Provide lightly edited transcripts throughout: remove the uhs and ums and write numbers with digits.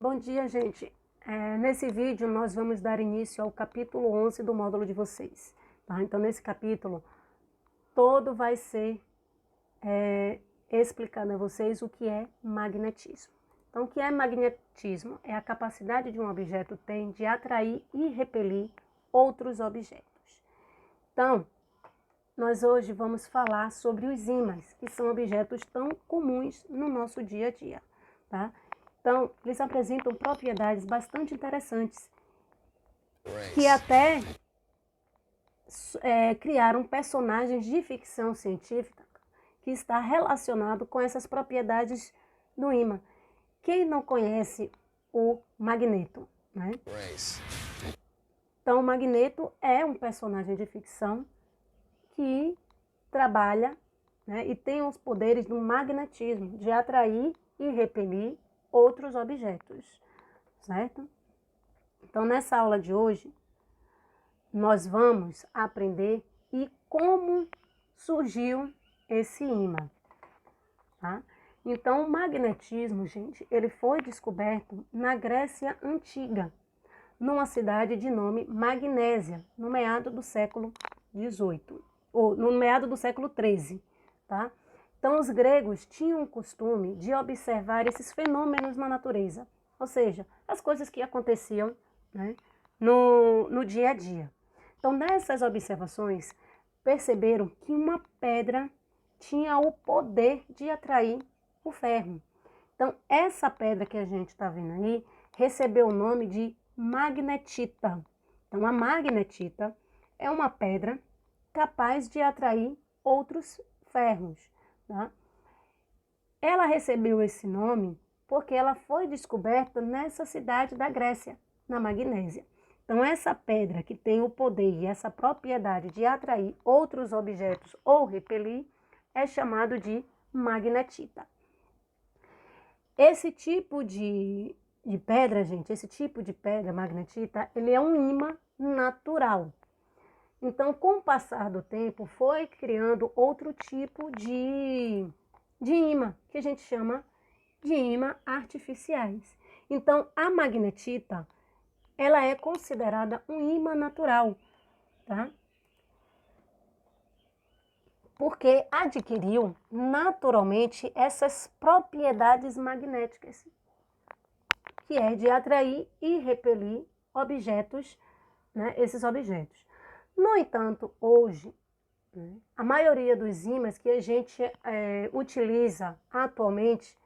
Bom dia, gente. Nesse vídeo nós vamos dar início ao capítulo 11 do módulo de vocês. Tá? Então, nesse capítulo, todo vai ser explicando a vocês o que é magnetismo. Então, o que é magnetismo? É a capacidade de um objeto tem de atrair e repelir outros objetos. Então, nós hoje vamos falar sobre os ímãs, que são objetos tão comuns no nosso dia a dia, tá? Então, eles apresentam propriedades bastante interessantes, que até criaram personagens de ficção científica que está relacionado com essas propriedades do ímã. Quem não conhece o Magneto, né? Então, o Magneto é um personagem de ficção que trabalha, né, e tem os poderes do magnetismo, de atrair e repelir outros objetos, certo? Então, nessa aula de hoje, nós vamos aprender como surgiu esse ímã, tá? Então, o magnetismo, gente, ele foi descoberto na Grécia Antiga, numa cidade de nome Magnésia, no meado do século XVIII, ou no meado do século XIII, tá? Então, os gregos tinham o costume de observar esses fenômenos na natureza, ou seja, as coisas que aconteciam, né, no dia a dia. Então, nessas observações, perceberam que uma pedra tinha o poder de atrair o ferro. Então, essa pedra que a gente está vendo aí recebeu o nome de magnetita. Então, a magnetita é uma pedra capaz de atrair outros ferros, tá? Ela recebeu esse nome porque ela foi descoberta nessa cidade da Grécia, na Magnésia. Então, essa pedra que tem o poder e essa propriedade de atrair outros objetos ou repelir é chamado de magnetita. Esse tipo de pedra, gente, esse tipo de pedra magnetita, ele é um ímã natural. Então, com o passar do tempo, foi criando outro tipo de ímã, que a gente chama de ímã artificiais. Então, a magnetita, ela é considerada um ímã natural, tá? Porque adquiriu naturalmente essas propriedades magnéticas, que é de atrair e repelir objetos, né, esses objetos. No entanto, hoje, a maioria dos ímãs que a gente utiliza atualmente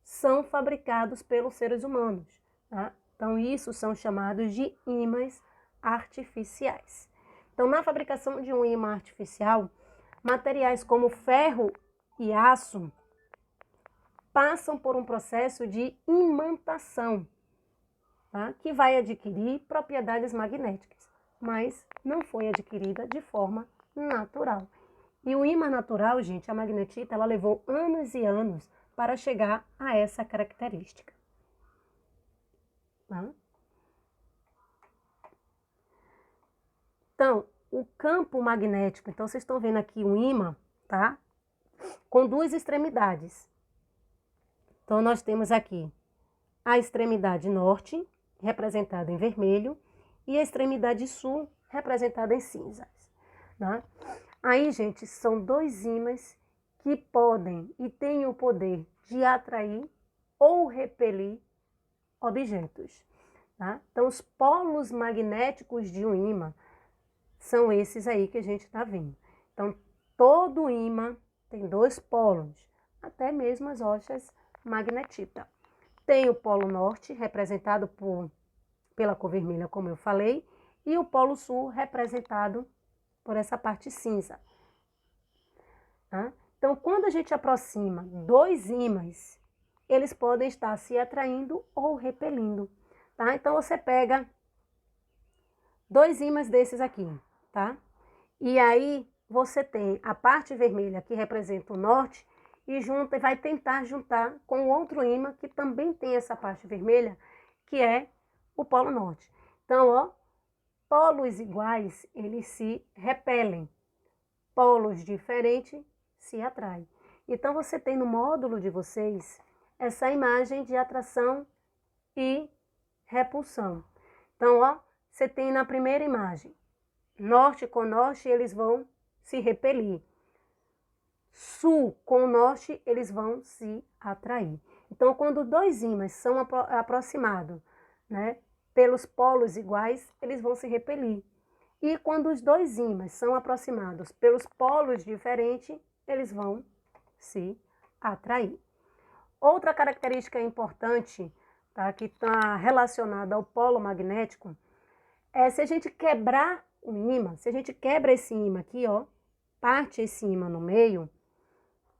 são fabricados pelos seres humanos, tá? Então, isso são chamados de ímãs artificiais. Então, na fabricação de um ímã artificial, materiais como ferro e aço passam por um processo de imantação, tá? Que vai adquirir propriedades magnéticas, mas não foi adquirida de forma natural. E o ímã natural, gente, a magnetita, ela levou anos e anos para chegar a essa característica. Tá? Então, o campo magnético, então vocês estão vendo aqui um ímã, tá? Com duas extremidades. Então, nós temos aqui a extremidade norte, representada em vermelho, e a extremidade sul, representada em cinzas. Tá? Aí, gente, são dois ímãs que podem e têm o poder de atrair ou repelir objetos. Tá? Então, os polos magnéticos de um ímã são esses aí que a gente está vendo. Então, todo ímã tem dois polos, até mesmo as rochas magnetita. Tem o polo norte, representado pela cor vermelha, como eu falei, e o polo sul, representado por essa parte cinza. Tá? Então, quando a gente aproxima dois ímãs, eles podem estar se atraindo ou repelindo. Tá? Então, você pega dois ímãs desses aqui, tá? E aí, você tem a parte vermelha que representa o norte e vai tentar juntar com outro ímã que também tem essa parte vermelha, que é o polo norte. Então, ó, polos iguais, eles se repelem. Polos diferentes se atraem. Então, você tem no módulo de vocês essa imagem de atração e repulsão. Então, ó, você tem na primeira imagem, norte com norte, eles vão se repelir. Sul com norte, eles vão se atrair. Então, quando dois ímãs são aproximados, né, pelos polos iguais, eles vão se repelir. E quando os dois ímãs são aproximados pelos polos diferentes, eles vão se atrair. Outra característica importante, tá, que está relacionada ao polo magnético, é se a gente quebrar o ímã, se a gente quebra esse ímã aqui, ó, parte esse ímã no meio,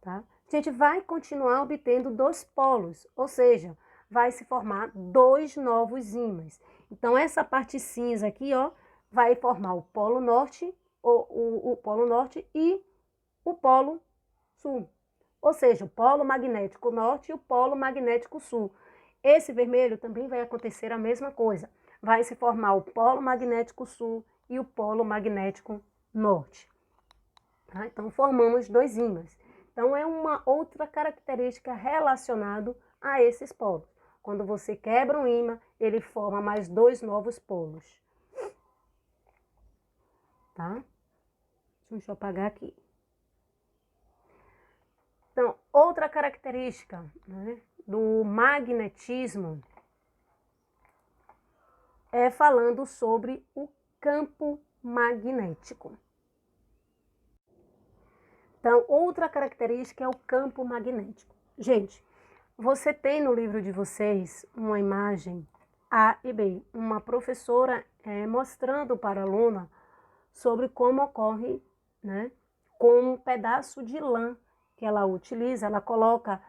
tá, a gente vai continuar obtendo dois polos, ou seja, vai se formar dois novos ímãs. Então, essa parte cinza aqui, ó, vai formar o polo norte, o polo norte e o polo sul. Ou seja, o polo magnético norte e o polo magnético sul. Esse vermelho também vai acontecer a mesma coisa. Vai se formar o polo magnético sul e o polo magnético norte. Tá? Então, formamos dois ímãs. Então, é uma outra característica relacionada a esses polos. Quando você quebra um ímã, ele forma mais dois novos polos. Tá? Deixa eu apagar aqui. Então, outra característica, né, do magnetismo é falando sobre o campo magnético. Então, outra característica é o campo magnético. Gente, você tem no livro de vocês uma imagem A e B, uma professora mostrando para a aluna sobre como ocorre, né, com um pedaço de lã que ela utiliza, ela coloca,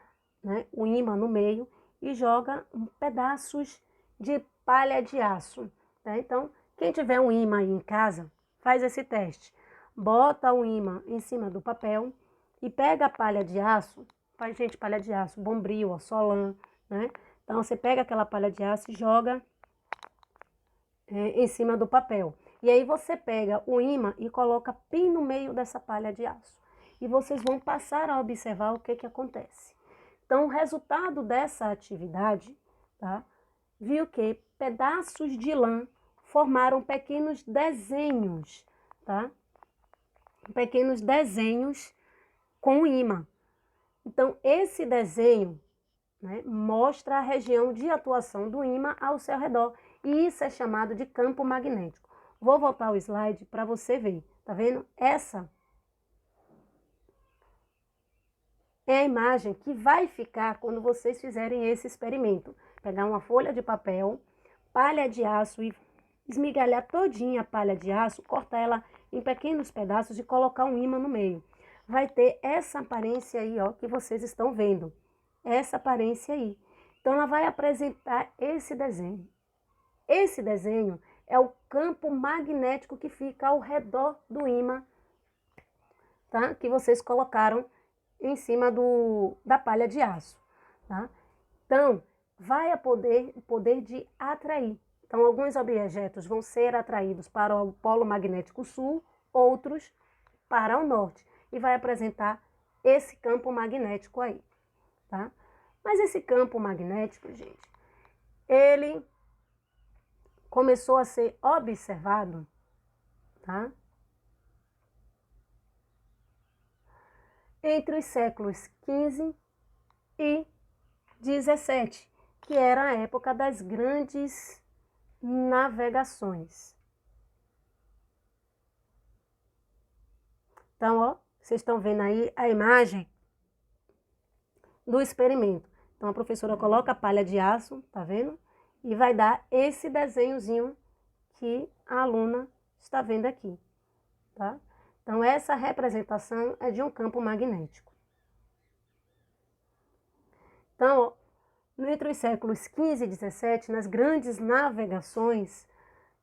né, o ímã no meio e joga pedaços de palha de aço. Tá? Então, quem tiver um ímã aí em casa, faz esse teste. Bota o ímã em cima do papel e pega a palha de aço, gente, palha de aço, bombril, assolã, né? Então, você pega aquela palha de aço e joga em cima do papel. E aí você pega o ímã e coloca bem no meio dessa palha de aço. E vocês vão passar a observar o que acontece. Então, o resultado dessa atividade, tá, viu que pedaços de lã formaram pequenos desenhos, tá? Pequenos desenhos com o ímã. Então, esse desenho, né, mostra a região de atuação do ímã ao seu redor. E isso é chamado de campo magnético. Vou voltar o slide para você ver. Tá vendo? Essa é a imagem que vai ficar quando vocês fizerem esse experimento. Pegar uma folha de papel, palha de aço e esmigalhar todinha a palha de aço, cortar ela em pequenos pedaços e colocar um ímã no meio. Vai ter essa aparência aí, ó, que vocês estão vendo. Essa aparência aí. Então, ela vai apresentar esse desenho. Esse desenho é o campo magnético que fica ao redor do ímã, tá? Que vocês colocaram em cima da palha de aço, tá? Então, vai o poder de atrair. Então, alguns objetos vão ser atraídos para o polo magnético sul, outros para o norte. E vai apresentar esse campo magnético aí, tá? Mas esse campo magnético, gente, ele começou a ser observado, tá, entre os séculos XV e XVII, que era a época das grandes navegações. Então, ó, vocês estão vendo aí a imagem do experimento. Então, a professora coloca a palha de aço, tá vendo? E vai dar esse desenhozinho que a aluna está vendo aqui, tá? Então, essa representação é de um campo magnético. Então, entre os séculos XV e XVII, nas grandes navegações,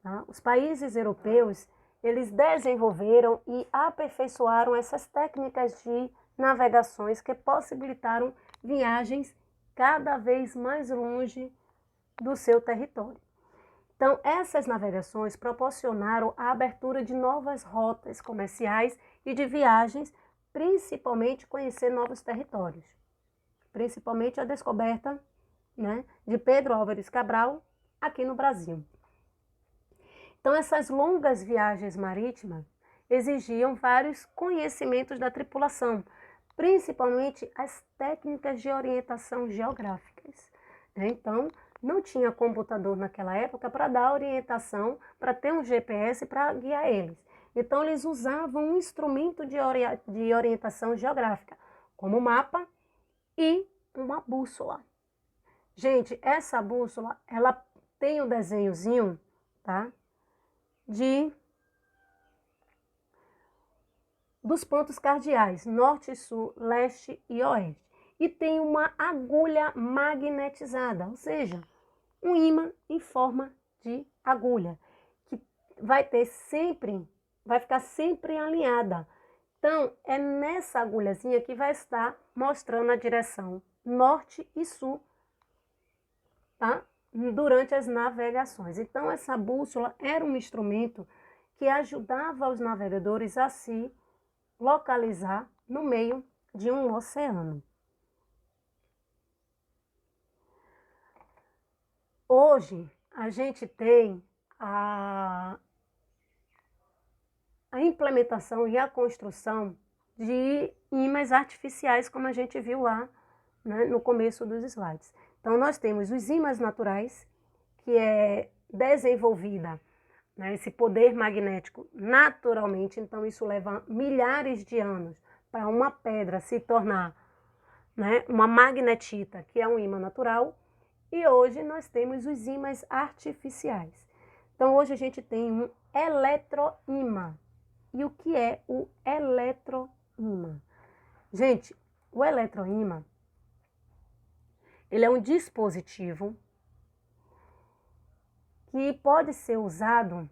tá, os países europeus, eles desenvolveram e aperfeiçoaram essas técnicas de navegações que possibilitaram viagens cada vez mais longe do seu território. Então, essas navegações proporcionaram a abertura de novas rotas comerciais e de viagens, principalmente conhecer novos territórios. Principalmente a descoberta, né, de Pedro Álvares Cabral aqui no Brasil. Então, essas longas viagens marítimas exigiam vários conhecimentos da tripulação, principalmente as técnicas de orientação geográficas. Então, não tinha computador naquela época para dar orientação, para ter um GPS para guiar eles. Então, eles usavam um instrumento de orientação geográfica, como mapa e uma bússola. Gente, essa bússola, ela tem um desenhozinho, tá? Dos pontos cardeais, norte, sul, leste e oeste. E tem uma agulha magnetizada, ou seja, um ímã em forma de agulha, que vai ficar sempre alinhada. Então, é nessa agulhazinha que vai estar mostrando a direção norte e sul, tá? Durante as navegações. Então, essa bússola era um instrumento que ajudava os navegadores a se localizar no meio de um oceano. Hoje, a gente tem a implementação e a construção de ímãs artificiais, como a gente viu lá, né, no começo dos slides. Então, nós temos os ímãs naturais, que é desenvolvida, né, esse poder magnético naturalmente. Então, isso leva milhares de anos para uma pedra se tornar, né, uma magnetita, que é um ímã natural. E hoje nós temos os ímãs artificiais. Então, hoje a gente tem um eletroímã. E o que é o eletroímã? Gente, o eletroímã, ele é um dispositivo que pode ser usado,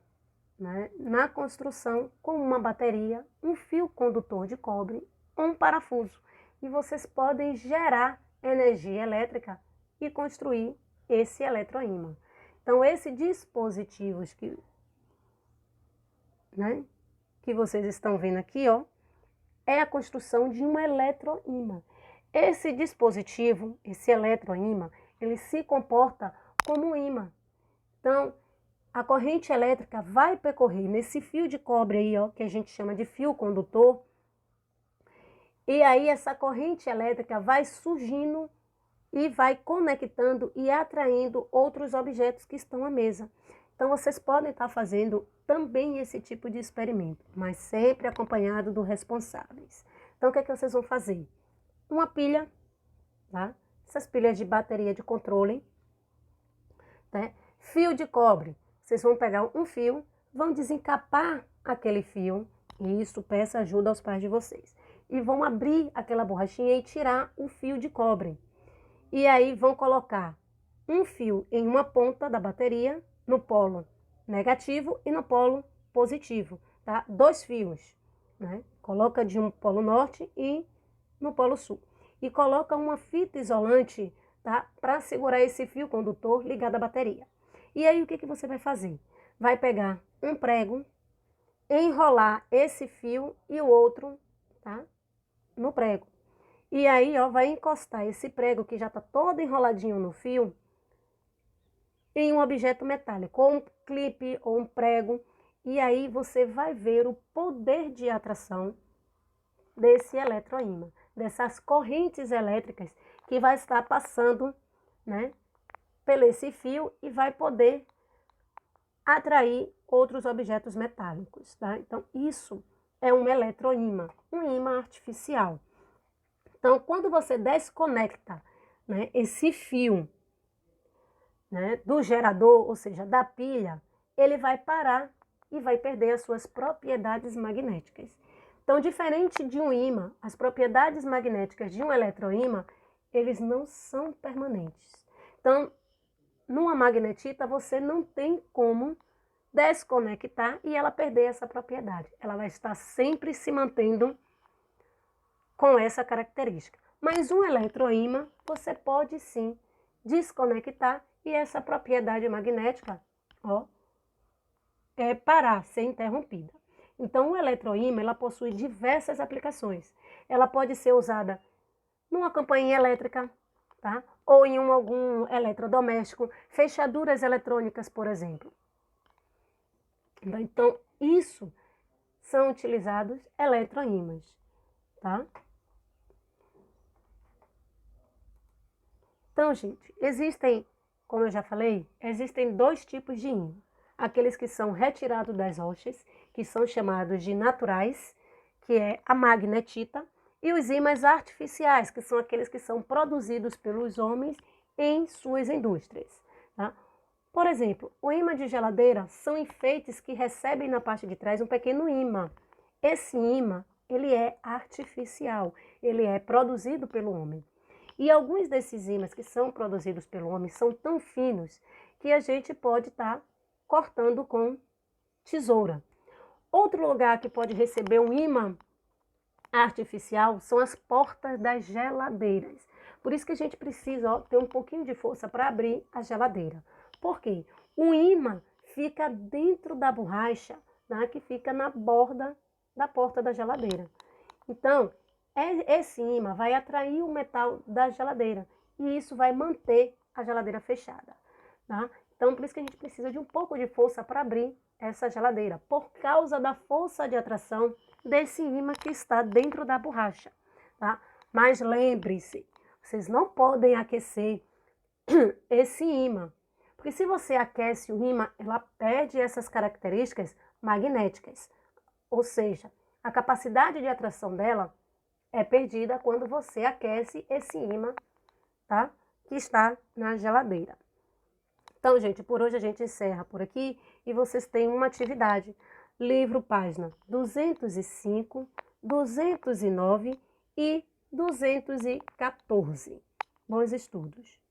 né, na construção com uma bateria, um fio condutor de cobre ou um parafuso. E vocês podem gerar energia elétrica e construir esse eletroímã. Então, esses dispositivos que vocês estão vendo aqui, ó, é a construção de um eletroímã. Esse dispositivo, esse eletroímã, ele se comporta como um ímã. Então, a corrente elétrica vai percorrer nesse fio de cobre aí, ó, que a gente chama de fio condutor. E aí essa corrente elétrica vai surgindo e vai conectando e atraindo outros objetos que estão à mesa. Então, vocês podem estar fazendo também esse tipo de experimento, mas sempre acompanhado dos responsáveis. Então, o que é que vocês vão fazer? Uma pilha, tá? Essas pilhas de bateria de controle, né? Fio de cobre. Vocês vão pegar um fio, vão desencapar aquele fio, e isso peça ajuda aos pais de vocês. E vão abrir aquela borrachinha e tirar o fio de cobre. E aí vão colocar um fio em uma ponta da bateria, no polo negativo e no polo positivo, tá? 2 fios, né? Coloca de um polo norte e no polo sul. E coloca uma fita isolante, tá? Para segurar esse fio condutor ligado à bateria. E aí o que você vai fazer? Vai pegar um prego, enrolar esse fio e o outro, tá? No prego. E aí, ó, vai encostar esse prego que já está todo enroladinho no fio em um objeto metálico, ou um clipe ou um prego. E aí você vai ver o poder de atração desse eletroímã, dessas correntes elétricas que vai estar passando, né, pelo esse fio e vai poder atrair outros objetos metálicos, tá? Então, isso é um eletroímã, um ímã artificial. Então, quando você desconecta, né, esse fio, né, do gerador, ou seja, da pilha, ele vai parar e vai perder as suas propriedades magnéticas. Então, diferente de um ímã, as propriedades magnéticas de um eletroímã, eles não são permanentes. Então, numa magnetita, você não tem como desconectar e ela perder essa propriedade. Ela vai estar sempre se mantendo com essa característica. Mas um eletroímã, você pode sim desconectar e essa propriedade magnética, ó, parar, ser interrompida. Então, o eletroímã, ela possui diversas aplicações. Ela pode ser usada numa campainha elétrica, tá? ou em algum eletrodoméstico, fechaduras eletrônicas, por exemplo. Então, isso são utilizados eletroímãs, tá? Então, gente, existem, como eu já falei, existem dois tipos de ímã. Aqueles que são retirados das rochas, que são chamados de naturais, que é a magnetita, e os ímãs artificiais, que são aqueles que são produzidos pelos homens em suas indústrias, tá? Por exemplo, o ímã de geladeira são enfeites que recebem na parte de trás um pequeno ímã. Esse ímã, ele é artificial, ele é produzido pelo homem. E alguns desses ímãs que são produzidos pelo homem são tão finos que a gente pode estar cortando com tesoura. Outro lugar que pode receber um ímã artificial são as portas das geladeiras. Por isso que a gente precisa ter um pouquinho de força para abrir a geladeira. Por quê? O ímã fica dentro da borracha, né, que fica na borda da porta da geladeira. Então, esse ímã vai atrair o metal da geladeira e isso vai manter a geladeira fechada, tá? Então, por isso que a gente precisa de um pouco de força para abrir essa geladeira, por causa da força de atração desse ímã que está dentro da borracha, tá? Mas lembre-se, vocês não podem aquecer esse ímã, porque se você aquece o ímã, ela perde essas características magnéticas, ou seja, a capacidade de atração dela é perdida quando você aquece esse ímã, tá? Que está na geladeira. Então, gente, por hoje a gente encerra por aqui e vocês têm uma atividade. Livro página 205, 209 e 214. Bons estudos!